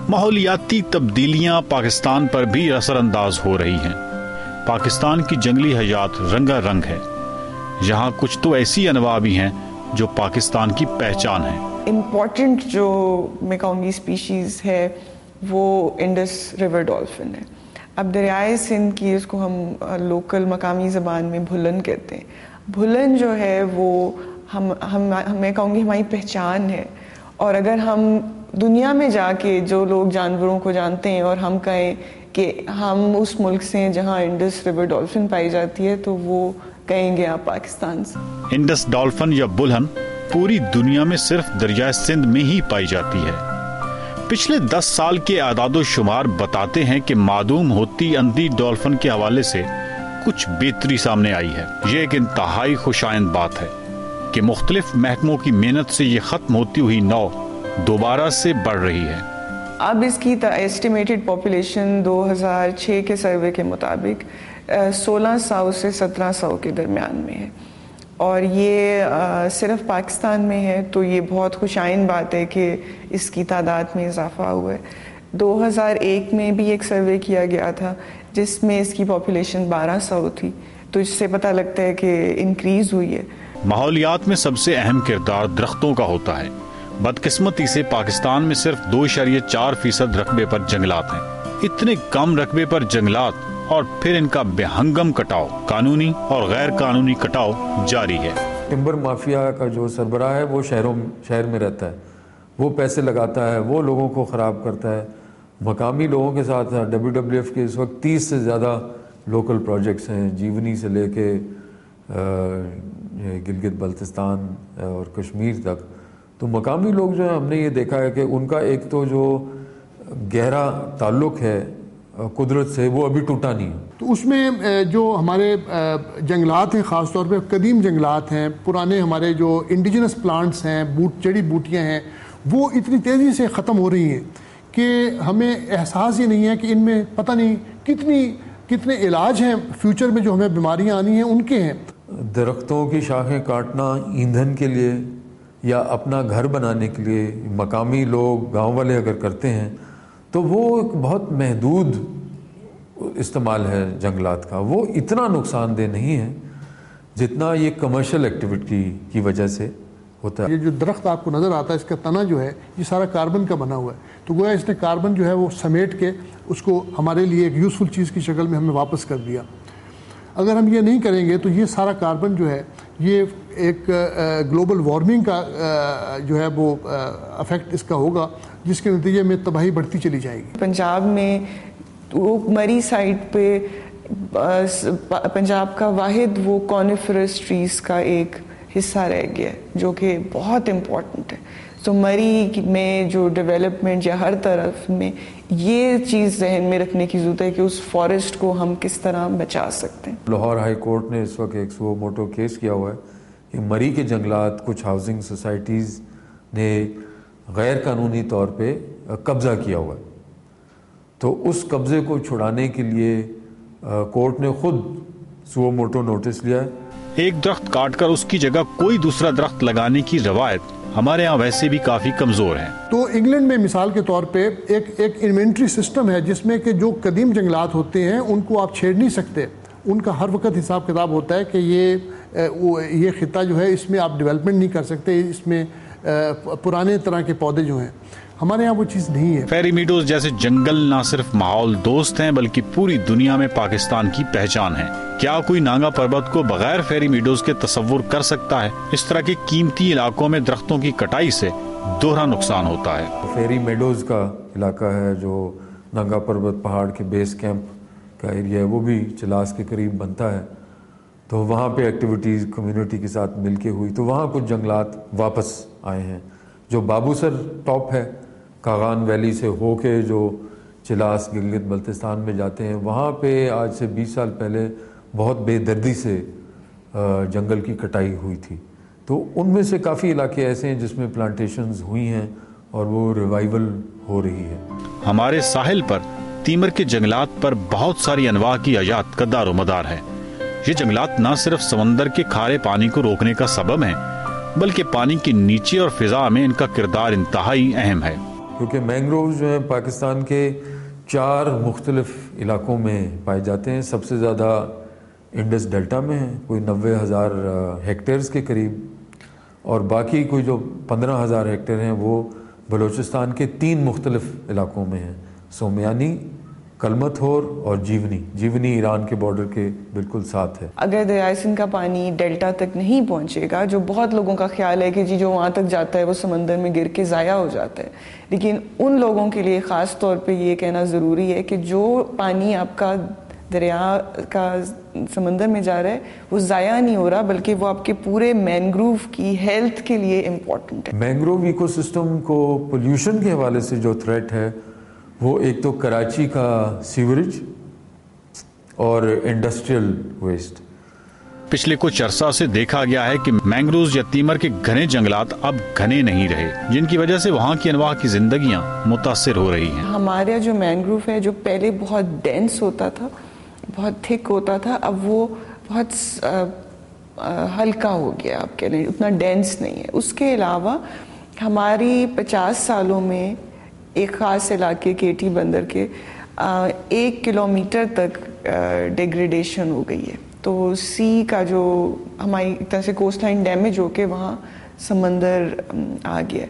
ماحولیاتی تبدیلیاں پاکستان پر بھی اثر انداز ہو رہی ہیں۔ پاکستان کی جنگلی حیات رنگا رنگ ہے، یہاں کچھ تو ایسی انواع بھی ہیں جو پاکستان کی پہچان ہے۔ امپورٹنٹ جو میں کہوں گی اسپیشیز ہے وہ انڈس ریور ڈولفن ہے۔ اب دریائے سندھ کی اس کو ہم لوکل مقامی زبان میں بھلن کہتے ہیں۔ بھلن جو ہے وہ میں کہوں گی ہماری پہچان ہے، اور اگر ہم دنیا میں جا کے جو لوگ جانوروں کو جانتے ہیں اور ہم کہیں کہ ہم اس ملک سے ہیں جہاں انڈس ریور ڈولفن پائی جاتی ہے، تو وہ کہیں گے آپ پاکستان سے۔ انڈس ڈولفن یا بلہن پوری دنیا میں صرف دریائے سندھ میں ہی پائی جاتی ہے۔ پچھلے 10 سال کے اعداد و شمار بتاتے ہیں کہ معدوم ہوتی اندھی ڈولفن کے حوالے سے کچھ بہتری سامنے آئی ہے۔ یہ ایک انتہائی خوشائند بات ہے کہ مختلف محکموں کی محنت سے یہ ختم ہوتی ہوئی نو دوبارہ سے بڑھ رہی ہے۔ اب اس کی ایسٹیمیٹڈ پاپولیشن 2006 کے سروے کے مطابق 1600 سے 1700 کے درمیان میں ہے، اور یہ صرف پاکستان میں ہے، تو یہ بہت خوشائند بات ہے کہ اس کی تعداد میں اضافہ ہوا ہے۔ 2001 میں بھی ایک سروے کیا گیا تھا جس میں اس کی پاپولیشن 1200 تھی، تو اس سے پتہ لگتا ہے کہ انکریز ہوئی ہے۔ ماحولیات میں سب سے اہم کردار درختوں کا ہوتا ہے۔ بدقسمتی سے پاکستان میں صرف 2.4% رقبے پر جنگلات ہیں۔ اتنے کم رقبے پر جنگلات اور پھر ان کا بے ہنگم کٹاؤ، قانونی اور غیر قانونی کٹاؤ جاری ہے۔ ٹمبر مافیا کا جو سربراہ ہے وہ شہر میں رہتا ہے، وہ پیسے لگاتا ہے، وہ لوگوں کو خراب کرتا ہے۔ مقامی لوگوں کے ساتھ WWF کے اس وقت 30 سے زیادہ لوکل پروجیکٹس ہیں، جیونی سے لے کے گلگت بلتستان اور کشمیر تک۔ تو مقامی لوگ جو ہیں، ہم نے یہ دیکھا ہے کہ ان کا ایک تو جو گہرا تعلق ہے قدرت سے وہ ابھی ٹوٹا نہیں ہے۔ تو اس میں جو ہمارے جنگلات ہیں، خاص طور پہ قدیم جنگلات ہیں، پرانے ہمارے جو انڈیجنس پلانٹس ہیں، جڑی بوٹیاں ہیں، وہ اتنی تیزی سے ختم ہو رہی ہیں کہ ہمیں احساس ہی نہیں ہے کہ ان میں پتہ نہیں کتنے علاج ہیں فیوچر میں جو ہمیں بیماریاں آنی ہیں ان کے ہیں۔ درختوں کی شاخیں کاٹنا ایندھن کے لیے یا اپنا گھر بنانے کے لیے مقامی لوگ، گاؤں والے اگر کرتے ہیں تو وہ ایک بہت محدود استعمال ہے جنگلات کا، وہ اتنا نقصان دہ نہیں ہے جتنا یہ کمرشل ایکٹیویٹی کی وجہ سے ہوتا ہے۔ یہ جو درخت آپ کو نظر آتا ہے، اس کا تنا جو ہے یہ سارا کاربن کا بنا ہوا ہے، تو گویا اس نے کاربن جو ہے وہ سمیٹ کے اس کو ہمارے لیے ایک یوزفل چیز کی شکل میں ہمیں واپس کر دیا۔ اگر ہم یہ نہیں کریں گے تو یہ سارا کاربن جو ہے یہ ایک گلوبل وارمنگ کا جو ہے وہ افیکٹ اس کا ہوگا، جس کے نتیجے میں تباہی بڑھتی چلی جائے گی۔ پنجاب میں وہ مری سائٹ پہ پنجاب کا واحد وہ کونیفرس ٹریز کا ایک حصہ رہ گیا ہے جو کہ بہت امپورٹنٹ ہے۔ تو مری میں جو ڈیولپمنٹ یا ہر طرف میں یہ چیز ذہن میں رکھنے کی ضرورت ہے کہ اس فارسٹ کو ہم کس طرح بچا سکتے ہیں۔ لاہور ہائی کورٹ نے اس وقت ایک سو موٹو کیس کیا ہوا ہے کہ مری کے جنگلات کچھ ہاؤسنگ سوسائٹیز نے غیر قانونی طور پہ قبضہ کیا ہوا ہے، تو اس قبضے کو چھڑانے کے لیے کورٹ نے خود سو موٹو نوٹس لیا ہے۔ ایک درخت کاٹ کر اس کی جگہ کوئی دوسرا درخت لگانے کی روایت ہمارے ہاں ویسے بھی کافی کمزور ہے۔ تو انگلینڈ میں مثال کے طور پہ ایک انوینٹری سسٹم ہے جس میں کہ جو قدیم جنگلات ہوتے ہیں ان کو آپ چھیڑ نہیں سکتے، ان کا ہر وقت حساب کتاب ہوتا ہے کہ یہ خطہ جو ہے اس میں آپ ڈیولپمنٹ نہیں کر سکتے، اس میں پرانے طرح کے پودے جو ہیں، ہمارے یہاں وہ چیز نہیں ہے۔ فیری میڈوز جیسے جنگل نہ صرف ماحول دوست ہیں بلکہ پوری دنیا میں پاکستان کی پہچان ہے۔ کیا کوئی ناگا پربت کو بغیر فیری میڈوز کے تصور کر سکتا ہے؟ اس طرح کے قیمتی علاقوں میں درختوں کی کٹائی سے دوہرا نقصان ہوتا ہے۔ فیری میڈوز کا علاقہ ہے جو ناگا پربت پہاڑ کے بیس کیمپ کا ایریا ہے، وہ بھی چلاس کے قریب بنتا ہے، تو وہاں پہ ایکٹیویٹیز کمیونٹی کے ساتھ مل کے ہوئی، تو وہاں کچھ جنگلات واپس آئے ہیں۔ جو بابو سر ٹاپ ہے، کاغان ویلی سے ہو کے جو چلاس گلگت بلتستان میں جاتے ہیں، وہاں پہ آج سے 20 سال پہلے بہت بے دردی سے جنگل کی کٹائی ہوئی تھی، تو ان میں سے کافی علاقے ایسے ہیں جس میں پلانٹیشنز ہوئی ہیں اور وہ ریوائیول ہو رہی ہے۔ ہمارے ساحل پر تیمر کے جنگلات پر بہت ساری انواع کی حیات کا دار و مدار ہے۔ یہ جنگلات نہ صرف سمندر کے کھارے پانی کو روکنے کا سبب ہیں بلکہ پانی کے نیچے اور فضا میں ان کا کردار انتہائی اہم ہے۔ کیونکہ مینگرووز جو ہیں پاکستان کے 4 مختلف علاقوں میں پائے جاتے ہیں. سب سے زیادہ انڈس ڈیلٹا میں ہیں، کوئی 90,000 ہیکٹیئرز کے قریب، اور باقی کوئی جو 15,000 ہیکٹیئر ہیں وہ بلوچستان کے 3 مختلف علاقوں میں ہیں، سومیانی، کلمت ہور اور جیونی ایران کے بارڈر کے بالکل ساتھ ہے. اگر دریائے سندھ کا پانی ڈیلٹا تک نہیں پہنچے گا، جو بہت لوگوں کا خیال ہے کہ جی جو وہاں تک جاتا ہے وہ سمندر میں گر کے ضائع ہو جاتا ہے، لیکن ان لوگوں کے لیے خاص طور پہ یہ کہنا ضروری ہے کہ جو پانی آپ کا دریا کا سمندر میں جا رہا ہے وہ ضائع نہیں ہو رہا، بلکہ وہ آپ کے پورے مینگروو کی ہیلتھ کے لیے امپورٹنٹ ہے. مینگروو ایکو سسٹم کو پولیوشن کے حوالے سے جو تھریٹ ہے وہ ایک تو کراچی کا سیوریج اور انڈسٹریل ویسٹ. پچھلے کچھ عرصہ سے دیکھا گیا ہے کہ مینگرووز یا تیمر کے گھنے جنگلات اب گھنے نہیں رہے، جن کی وجہ سے وہاں کی انواع کی زندگیاں متاثر ہو رہی ہیں. ہمارا جو مینگروو ہے جو پہلے بہت ڈینس ہوتا تھا، بہت تھک ہوتا تھا، اب وہ بہت ہلکا ہو گیا، آپ کہہ لیں اتنا ڈینس نہیں ہے. اس کے علاوہ ہماری 50 سالوں میں ایک خاص علاقے کیٹی بندر کے 1 کلومیٹر تک ڈیگریڈیشن ہو گئی ہے. تو سی کا جو ہماری ایک طرح سے کوسٹ لائن ڈیمیج ہو کے وہاں سمندر آ گیا.